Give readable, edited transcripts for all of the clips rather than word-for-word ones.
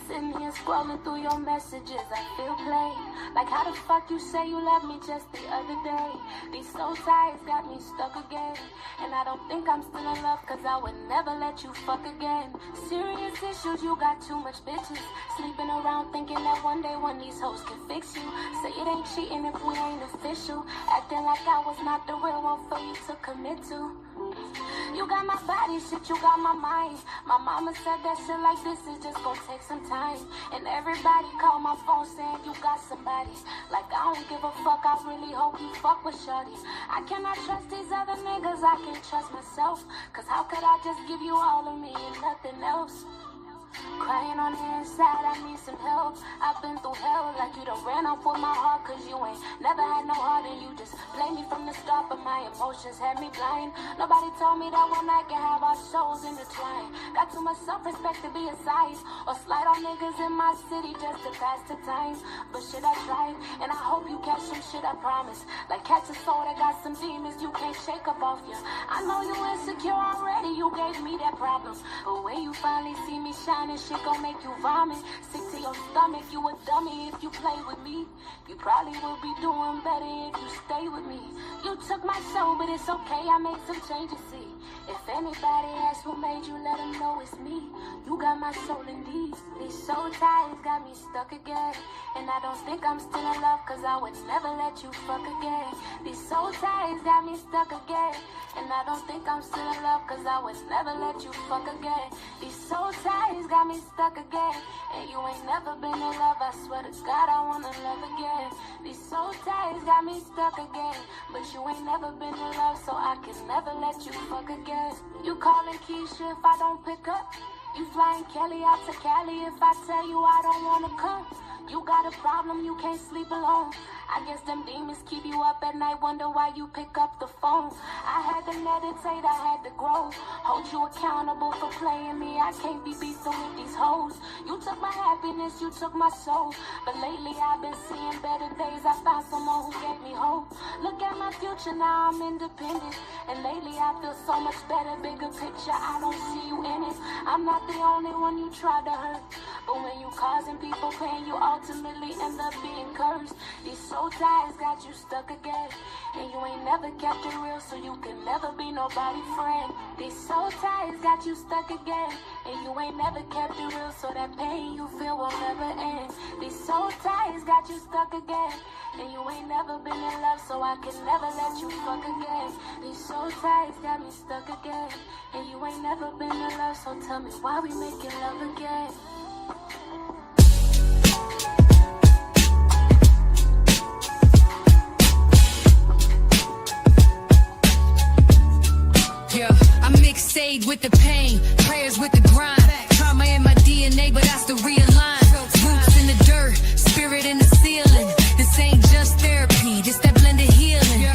Sitting here scrolling through your messages, I feel plain. Like how the fuck you say you love me just the other day? These soul ties got me stuck again. And I don't think I'm still in love, cause I would never let you fuck again. Serious issues, you got too much bitches. Sleeping around thinking that one day one of these hoes can fix you. Say it ain't cheating if we ain't official. Acting like I was not the real one for you to commit to. You got my body, shit, you got my mind. My mama said that shit like this is just gonna take some time. And everybody call my phone saying you got somebody. Like I don't give a fuck, I really hope you fuck with shorty. I cannot trust these other niggas, I can't trust myself. Cause how could I just give you all of me and nothing else? Crying on the inside, I need some help. I've been through hell like you done ran off with my heart. Cause you ain't never had no heart and you just played me from the start. But my emotions had me blind. Nobody told me that one night can have our souls intertwined. Got too much self-respect to be a size or slide on niggas in my city just to pass the time. But shit, I tried and I hope you catch some shit, I promise. Like catch a soul that got some demons you can't shake up off you. I know you insecure already, you gave me that problem. But when you finally see me shine, and shit gon' make you vomit. Sick to your stomach, you a dummy if you play with me. You probably will be doing better if you stay with me. You took my soul, but it's okay, I made some changes, see. If anybody asks who made you, let them know it's me. You got my soul indeed. These soul ties got me stuck again. And I don't think I'm still in love, cause I would never let you fuck again. These soul ties got me stuck again. And I don't think I'm still in love, cause I would never let you fuck again. These soul ties got me stuck again. And you ain't never been in love, I swear to God I wanna love again. These soul ties got me stuck again. But you ain't never been in love, so I can never let you fuck again. You calling Keisha if I don't pick up. You flying Kelly out to Cali if I tell you I don't wanna come. You got a problem, you can't sleep alone. I guess them demons keep you up at night, wonder why you pick up the phone. I had to meditate, I had to grow. Hold you accountable for playing me, I can't be beefing with these hoes. You took my happiness, you took my soul. But lately I've been seeing better days, I found someone who gave me hope. Look at my future, now I'm independent. And lately I feel so much better, bigger picture, I don't see you in it. I'm not the only one you tried to hurt. But when you causing people pain, you ultimately end up being cursed. These soul ties got you stuck again. And you ain't never kept it real, so you can never be nobody's friend. These soul ties got you stuck again. And you ain't never kept it real, so that pain you feel will never end. These soul ties got you stuck again. And you ain't never been in love, so I can never let you fuck again. These soul ties got me stuck again. And you ain't never been in love, so tell me why we making love again. Yeah, I mix sage with the pain, prayers with the grind. Trauma in my DNA, but I still realign. Roots in the dirt, spirit in the ceiling. This ain't just therapy, this that blended healing.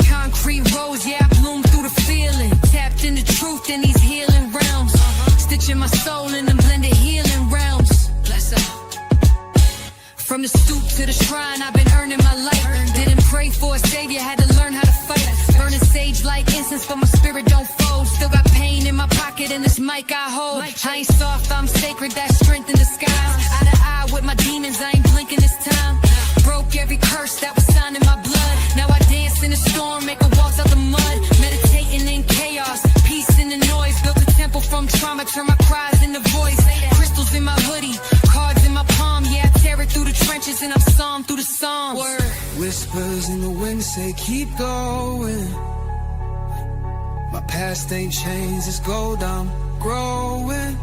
Concrete rose, yeah, I bloom through the feeling. Tapped in the truth in these healing realms. Stitching my soul in them blended healing realms. Bless up. From the stoop to the shrine, I've been earning my life. Didn't pray for a savior, had to learn how to fight. Burning sage like incense, but my spirit don't fold. Still got pain in my pocket and this mic I hold. I ain't soft, I'm sacred, that strength in disguise. Eye to eye with my demons, I ain't blinking this time. Broke every curse that was signed in my blood. Now I dance in the storm, make a waltz out the mud. Meditating in chaos, peace in the noise. Built a temple from trauma, turn my cries into voice. Crystals in my hoodie, cards in my palm. Yeah, I tear it through the trenches and I'm psalm through the psalms. Whispers in the wind say keep going. My past ain't changed, it's gold, I'm growing.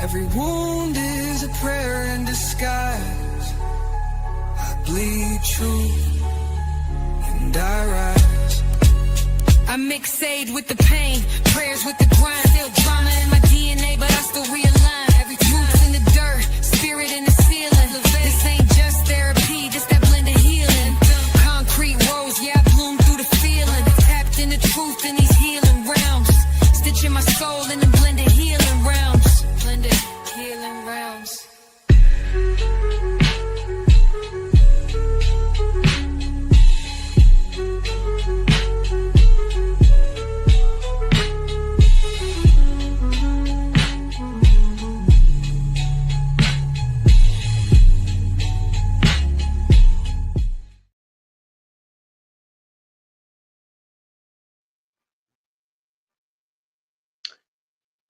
Every wound is a prayer in disguise. I bleed truth and I rise. I mix sage with the pain, prayers with the grind. Still drama in my DNA, but I still realign. Every roots in the dirt, spirit in the ceiling. This ain't just therapy, this that blended healing. Concrete rose, yeah, I bloom through the feeling. Tapped in the truth in these healing realms. Stitching my soul in the blended healing realms. Blended healing realms.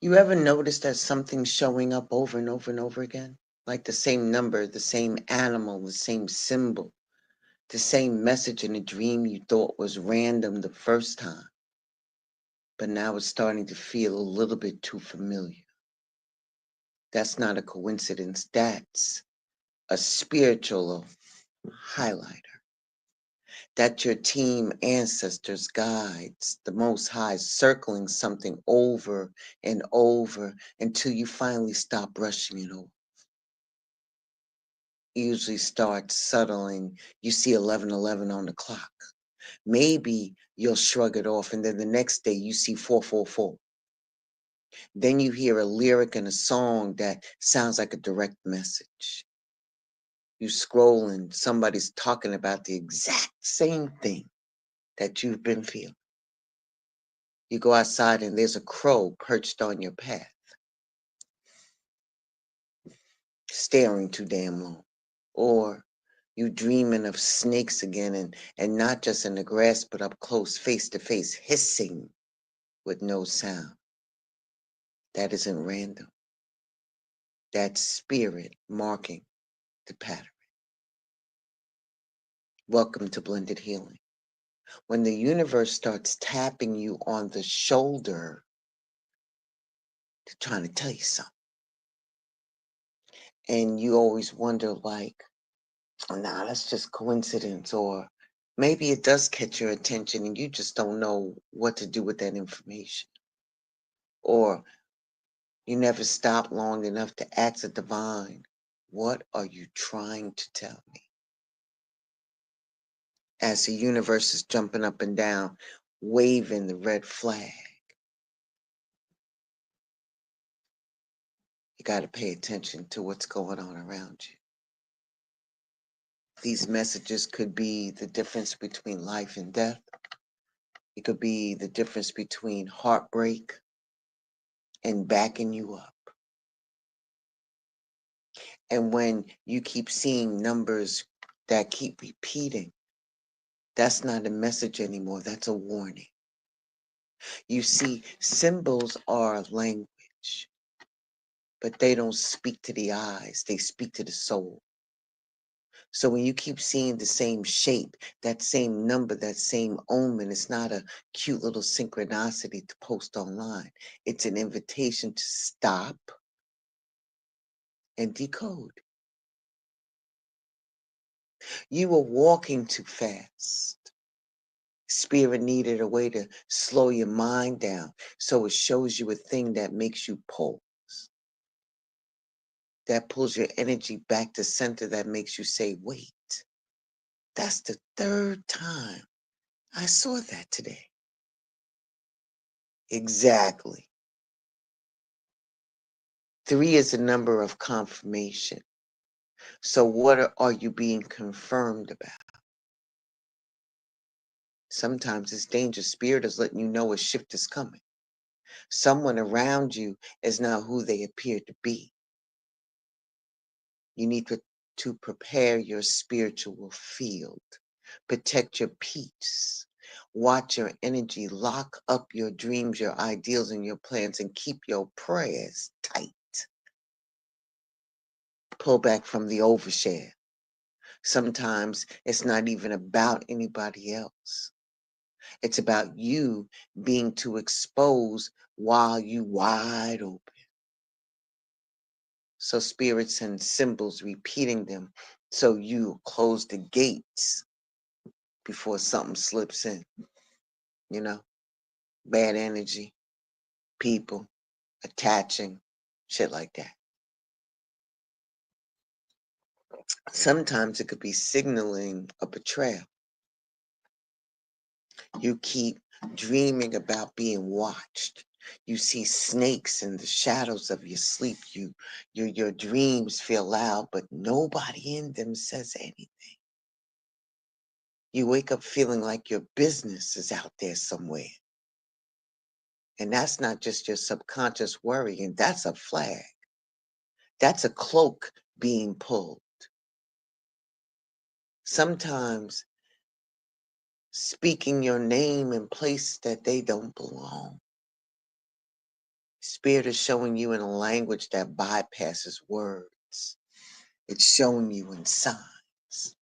You ever notice that something's showing up over and over and over again? Like the same number, the same animal, the same symbol, the same message in a dream you thought was random the first time, but now it's starting to feel a little bit too familiar. That's not a coincidence. That's a spiritual highlighter. That's your team, ancestors, guides, the Most High circling something over and over until you finally stop brushing it off. Usually starts subtling. You see 11:11 on the clock. Maybe you'll shrug it off, and then the next day you see 444. Then you hear a lyric in a song that sounds like a direct message. You scroll and somebody's talking about the exact same thing that you've been feeling. You go outside and there's a crow perched on your path, staring too damn long. Or you dreaming of snakes again, and not just in the grass, but up close, face to face, hissing with no sound. That isn't random. That's spirit marking the pattern. Welcome to Blended Healing. When the universe starts tapping you on the shoulder, they're trying to tell you something. And you always wonder, like, oh, nah, that's just coincidence. Or maybe it does catch your attention and you just don't know what to do with that information. Or you never stop long enough to ask the divine, what are you trying to tell me? As the universe is jumping up and down, waving the red flag, you got to pay attention to what's going on around you. These messages could be the difference between life and death. It could be the difference between heartbreak and backing you up. And when you keep seeing numbers that keep repeating, that's not a message anymore. That's a warning. You see, symbols are language, but they don't speak to the eyes. They speak to the soul. So when you keep seeing the same shape, that same number, that same omen, it's not a cute little synchronicity to post online. It's an invitation to stop and decode. You were walking too fast. Spirit needed a way to slow your mind down. So it shows you a thing that makes you pause, that pulls your energy back to center, that makes you say, wait, that's the third time I saw that today. Exactly. 3 is a number of confirmation. So what are you being confirmed about? Sometimes it's dangerous. Spirit is letting you know a shift is coming. Someone around you is not who they appear to be. You need to prepare your spiritual field. Protect your peace. Watch your energy. Lock up your dreams, your ideals, and your plans, and keep your prayers tight. Pull back from the overshare. Sometimes it's not even about anybody else. It's about you being too exposed while you wide open. So spirits and symbols, repeating them so you close the gates before something slips in. You know, bad energy, people, attaching, shit like that. Sometimes it could be signaling a betrayal. You keep dreaming about being watched. You see snakes in the shadows of your sleep. Your dreams feel loud, but nobody in them says anything. You wake up feeling like your business is out there somewhere. And that's not just your subconscious worrying, that's a flag. That's a cloak being pulled. Sometimes speaking your name in places that they don't belong. Spirit is showing you in a language that bypasses words. It's showing you in signs.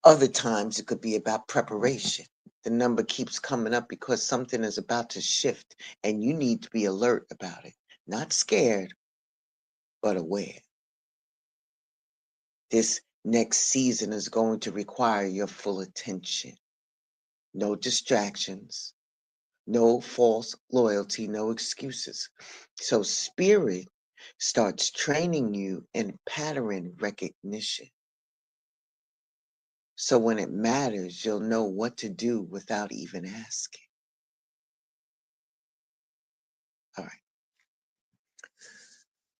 Other times it could be about preparation. The number keeps coming up because something is about to shift and you need to be alert about it. Not scared, but aware. This next season is going to require your full attention. No distractions, no false loyalty, no excuses. So spirit starts training you in pattern recognition. So when it matters, you'll know what to do without even asking. All right.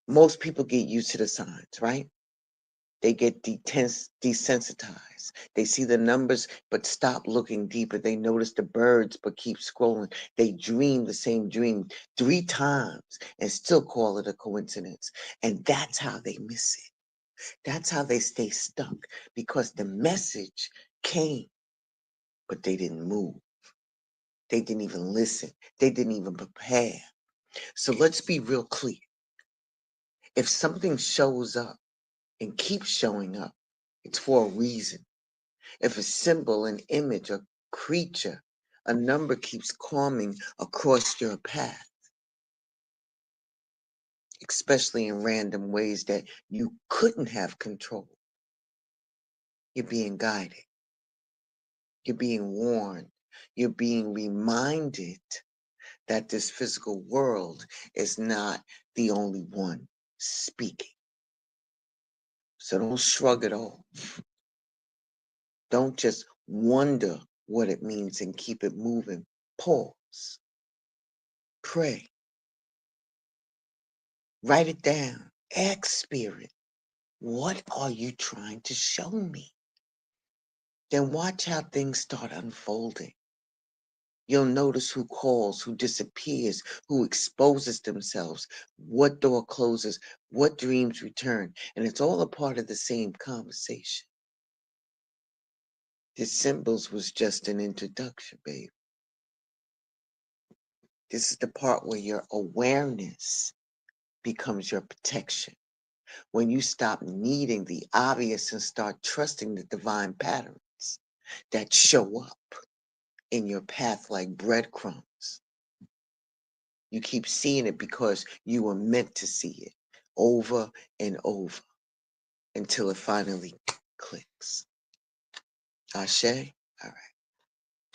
Most people get used to the signs, right? They get desensitized. They see the numbers but stop looking deeper. They notice the birds but keep scrolling. They dream the same dream 3 times and still call it a coincidence. And that's how they miss it. That's how they stay stuck, because the message came, but they didn't move. They didn't even listen. They didn't even prepare. So let's be real clear. If something shows up and keeps showing up, it's for a reason. If a symbol, an image, a creature, a number keeps coming across your path, especially in random ways that you couldn't have control, you're being guided. You're being warned. You're being reminded that this physical world is not the only one speaking. So don't shrug it off. Don't just wonder what it means and keep it moving. Pause. Pray. Write it down. Ask Spirit, what are you trying to show me? Then watch how things start unfolding. You'll notice who calls, who disappears, who exposes themselves, what door closes, what dreams return. And it's all a part of the same conversation. The symbols was just an introduction, babe. This is the part where your awareness becomes your protection. When you stop needing the obvious and start trusting the divine patterns that show up in your path like breadcrumbs. You keep seeing it because you were meant to see it over and over until it finally clicks. Ashe? All right.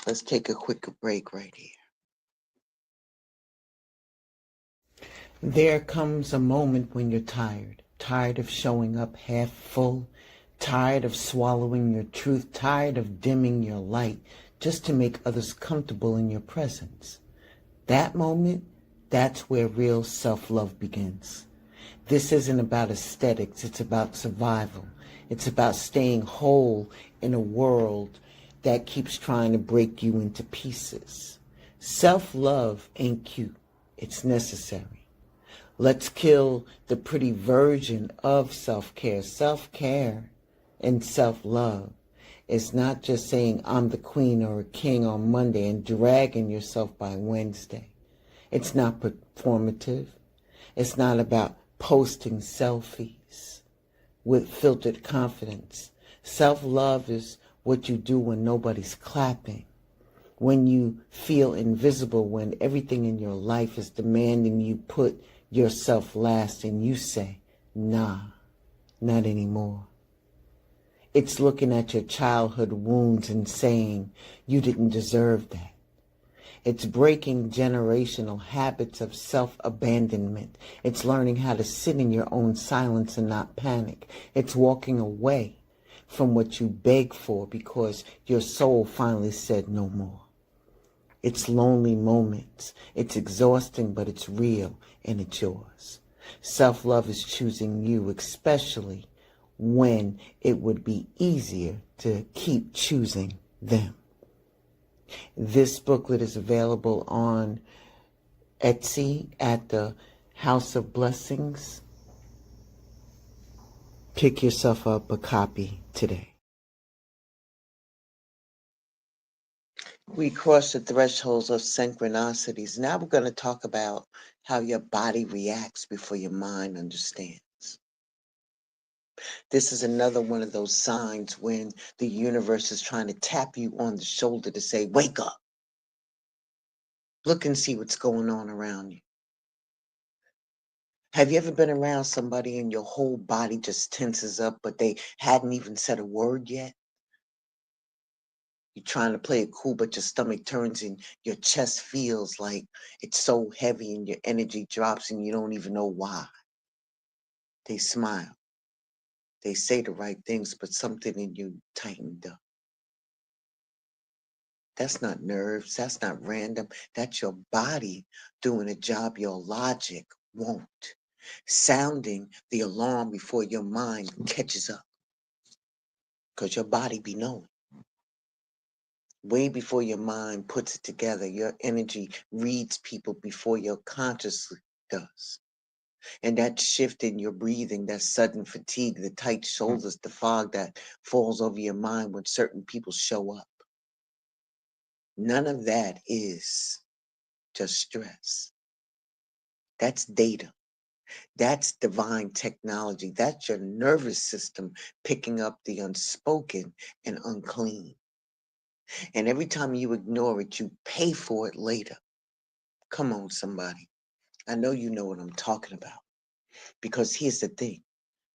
Let's take a quick break right here. There comes a moment when you're tired of showing up half full, tired of swallowing your truth, tired of dimming your light just to make others comfortable in your presence. That moment, that's where real self-love begins. This isn't about aesthetics, it's about survival. It's about staying whole in a world that keeps trying to break you into pieces. Self-love ain't cute, it's necessary. Let's kill the pretty version of self-care. Self-care and self-love is not just saying I'm the queen or a king on Monday and dragging yourself by Wednesday. It's not performative. It's not about posting selfies with filtered confidence. Self-love is what you do when nobody's clapping, when you feel invisible, when everything in your life is demanding you put yourself last and you say, nah, not anymore. It's looking at your childhood wounds and saying, you didn't deserve that. It's breaking generational habits of self-abandonment. It's learning how to sit in your own silence and not panic. It's walking away from what you beg for because your soul finally said no more. It's lonely moments. It's exhausting, but it's real and it's yours. Self-love is choosing you, especially when it would be easier to keep choosing them. This booklet is available on Etsy at the House of Blessings. Pick yourself up a copy today. We cross the thresholds of synchronicities. Now we're going to talk about how your body reacts before your mind understands. This is another one of those signs when the universe is trying to tap you on the shoulder to say, wake up, look and see what's going on around you. Have you ever been around somebody and your whole body just tenses up, but they hadn't even said a word yet? You're trying to play it cool, but your stomach turns and your chest feels like it's so heavy and your energy drops and you don't even know why. They smile. They say the right things, but something in you tightened up. That's not nerves. That's not random. That's your body doing a job your logic won't. Sounding the alarm before your mind catches up. Because your body be knowing. Way before your mind puts it together, your energy reads people before your consciousness does. And that shift in your breathing, that sudden fatigue, the tight shoulders, the fog that falls over your mind when certain people show up. None of that is just stress. That's data. That's divine technology. That's your nervous system picking up the unspoken and unclean. And every time you ignore it, you pay for it later. Come on, somebody. I know you know what I'm talking about. Because here's the thing.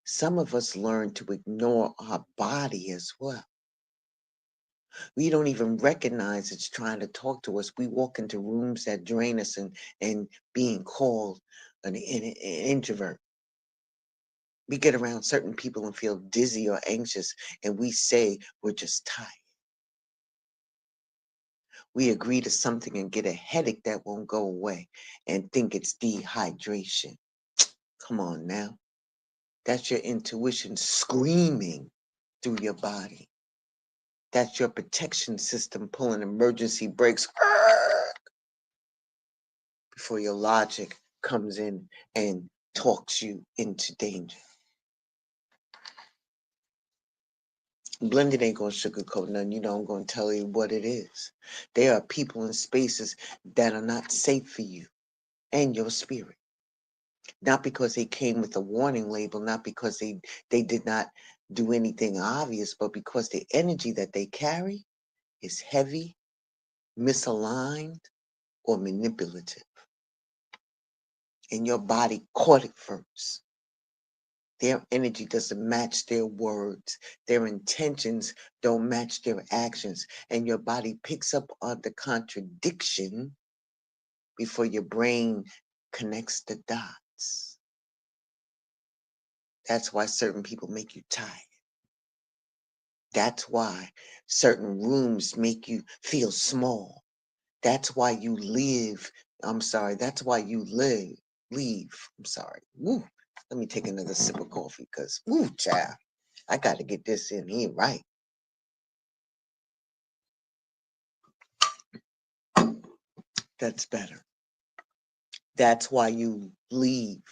Some of us learn to ignore our body as well. We don't even recognize it's trying to talk to us. We walk into rooms that drain us and being called an introvert. We get around certain people and feel dizzy or anxious, and we say we're just tired. We agree to something and get a headache that won't go away and think it's dehydration. Come on now. That's your intuition screaming through your body. That's your protection system pulling emergency brakes before your logic comes in and talks you into danger. Blended ain't gonna sugarcoat nothing. You know, I'm gonna tell you what it is. There are people in spaces that are not safe for you and your spirit. Not because they came with a warning label, not because they did not do anything obvious, but because the energy that they carry is heavy, misaligned, or manipulative. And your body caught it first. Their energy doesn't match their words. Their intentions don't match their actions. And your body picks up on the contradiction before your brain connects the dots. That's why certain people make you tired. That's why certain rooms make you feel small. That's why you leave. That's why you leave. I'm sorry. Woo. Let me take another sip of coffee because, woo, child, I got to get this in here right. That's better. That's why you leave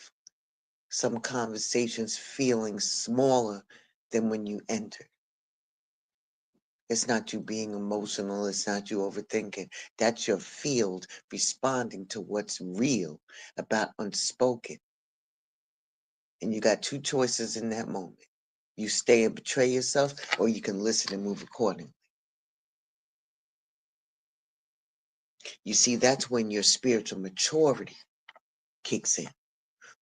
some conversations feeling smaller than when you entered. It's not you being emotional. It's not you overthinking. That's your field responding to what's real about unspoken. And you got two choices in that moment. You stay and betray yourself, or you can listen and move accordingly. You see, that's when your spiritual maturity kicks in.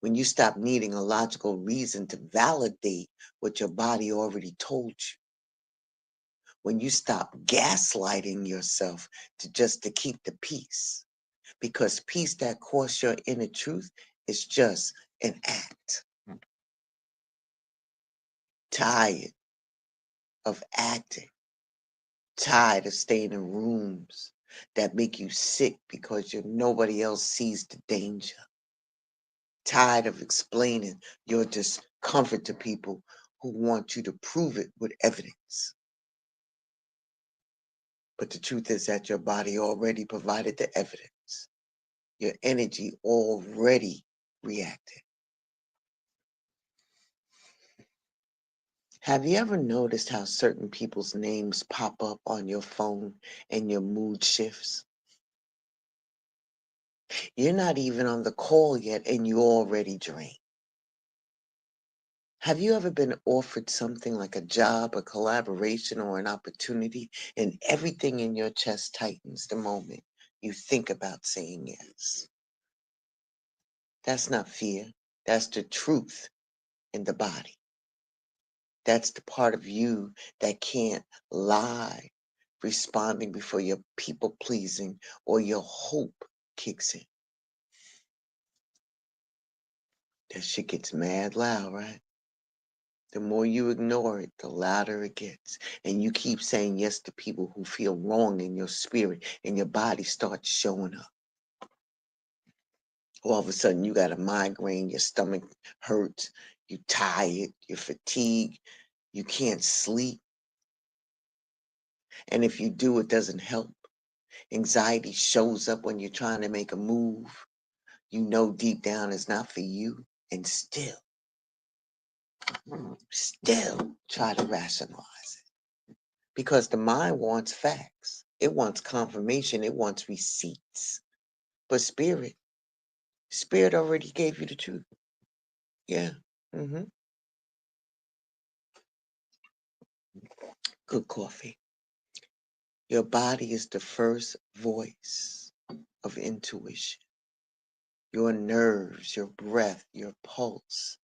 When you stop needing a logical reason to validate what your body already told you. When you stop gaslighting yourself to keep the peace. Because peace that costs your inner truth is just an act. Tired of acting. Tired of staying in rooms that make you sick because nobody else sees the danger. Tired of explaining your discomfort to people who want you to prove it with evidence. But the truth is that your body already provided the evidence. Your energy already reacted. Have you ever noticed how certain people's names pop up on your phone and your mood shifts? You're not even on the call yet and you're already drained. Have you ever been offered something like a job, a collaboration, or an opportunity, and everything in your chest tightens the moment you think about saying yes? That's not fear. That's the truth in the body. That's the part of you that can't lie, responding before your people pleasing or your hope kicks in. That shit gets mad loud, right? The more you ignore it, the louder it gets. And you keep saying yes to people who feel wrong in your spirit, and your body starts showing up. All of a sudden, you got a migraine, your stomach hurts, you're tired, you're fatigued, you can't sleep. And if you do, it doesn't help. Anxiety shows up when you're trying to make a move. You know deep down it's not for you, and still try to rationalize it. Because the mind wants facts. It wants confirmation. It wants receipts. But spirit already gave you the truth. Yeah. Good coffee. Your body is the first voice of intuition. Your nerves, your breath, your pulse,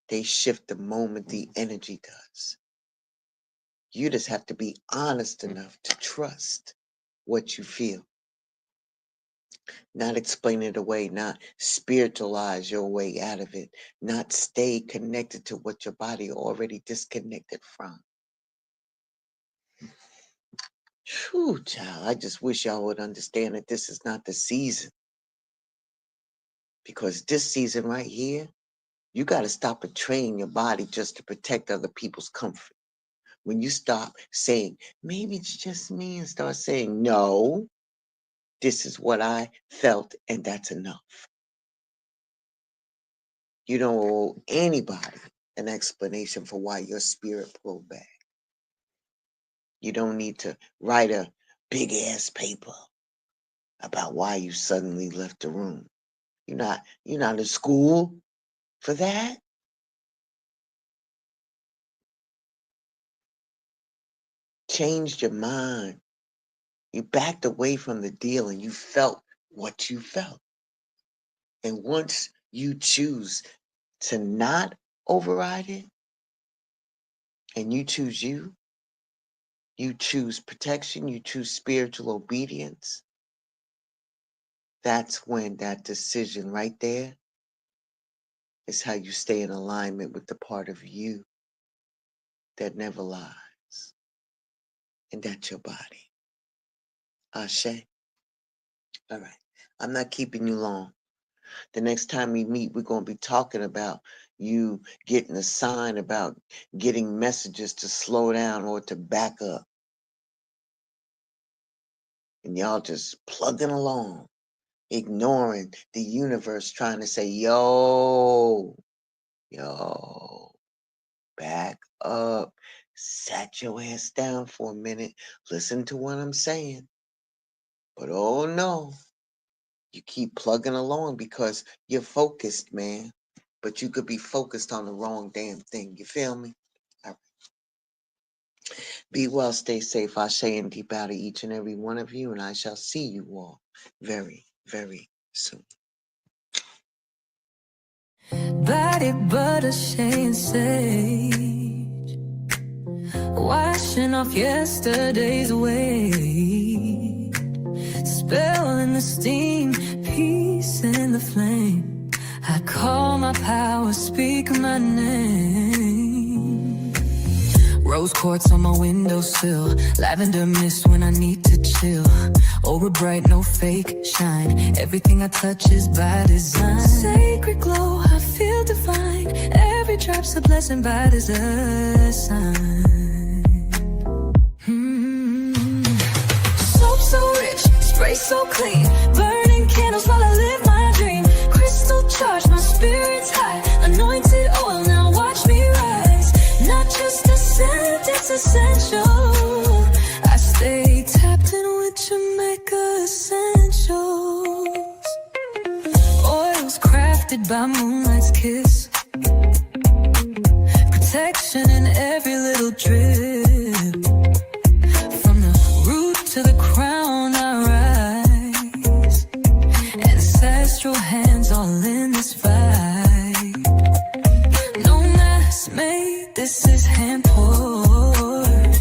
they shift the moment the energy does. You just have to be honest enough to trust what you feel. Not explain it away, not spiritualize your way out of it, not stay connected to what your body already disconnected from. Whew, child, I just wish y'all would understand that this is not the season. Because this season right here, you got to stop betraying your body just to protect other people's comfort. When you stop saying, maybe it's just me, and start saying, no, this is what I felt, and that's enough. You don't owe anybody an explanation for why your spirit pulled back. You don't need to write a big ass paper about why you suddenly left the room. You're not in school for that. Changed your mind. You backed away from the deal and you felt what you felt. And once you choose to not override it, and you choose you choose protection, you choose spiritual obedience, that's when that decision right there is how you stay in alignment with the part of you that never lies. And that's your body. Ashe. All right. I'm not keeping you long. The next time we meet, we're going to be talking about you getting a sign about getting messages to slow down or to back up. And y'all just plugging along, ignoring the universe trying to say, yo, back up. Sat your ass down for a minute. Listen to what I'm saying. But oh no, you keep plugging along because you're focused, man. But you could be focused on the wrong damn thing. You feel me? All right. Be well, stay safe. I say and deep out of each and every one of you, and I shall see you all very, very soon. Body butter, shade, sage, washing off yesterday's weight, spell in the steam, peace in the flame. I call my power, speak my name. Rose quartz on my windowsill, lavender mist when I need to chill. Aura bright, no fake shine, everything I touch is by design. Sacred glow, I feel divine, every drop's a blessing by design. Soap so rich, spray so clean, burning candles while I live my dream. Crystal charge, my spirit's high, anointed oil, now watch me rise. Not just make essentials. Oils crafted by moonlight's kiss. Protection in every little drip. From the root to the crown I rise. Ancestral hands all in this vibe. No mass made, this is hand poured.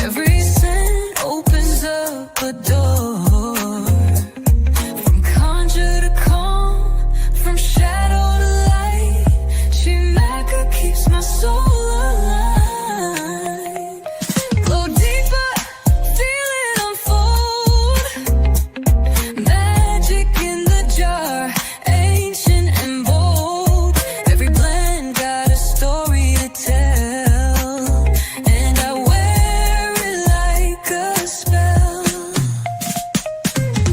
Every scent opens up a door. From conjure to calm, from shadow to light. She Mecca keeps my soul alive. Glow deeper, feel it unfold. Magic in the jar, ancient and bold. Every blend got a story to tell, and I wear it like a spell.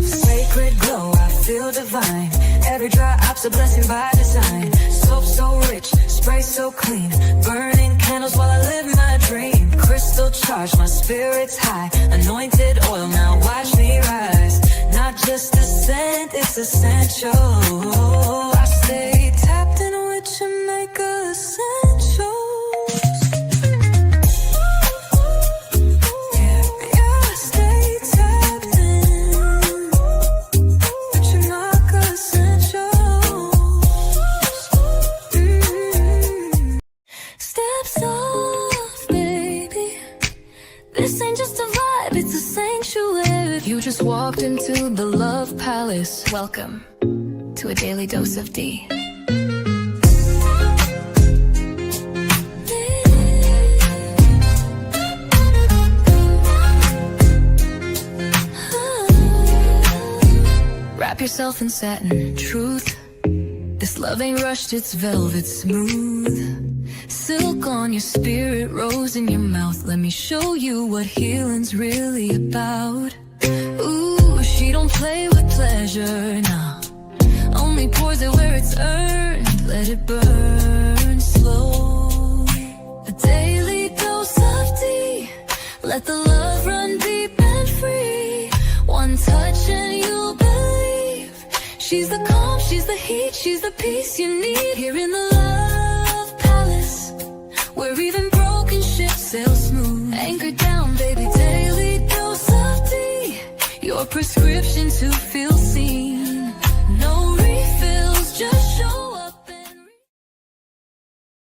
Sacred glow, I feel divine. Every drop's a blessing by design. Soap so rich, spray so clean. Burning candles while I live my dream. Crystal charged, my spirit's high. Anointed oil, now watch me rise. Not just a scent, it's essential. I stay tapped in with Jamaica essentials. Yeah, I stay tapped in with Jamaica essentials. Steps off, baby. This ain't just a vibe, it's a sanctuary. You just walked into the Love Palace. Welcome to a daily dose of D. Wrap yourself in satin, truth. This love ain't rushed, it's velvet smooth. Silk on your spirit, rose in your mouth. Let me show you what healing's really about. Ooh, she don't play with pleasure, nah. Only pours it where it's earned. Let it burn slow. A daily dose of tea. Let the love run deep and free. One touch and you'll believe. She's the calm, she's the heat, she's the peace you need. Here in the Love Palace, where even broken ships sail smooth. Anchor down, baby, daily dose of tea. Your prescription to feel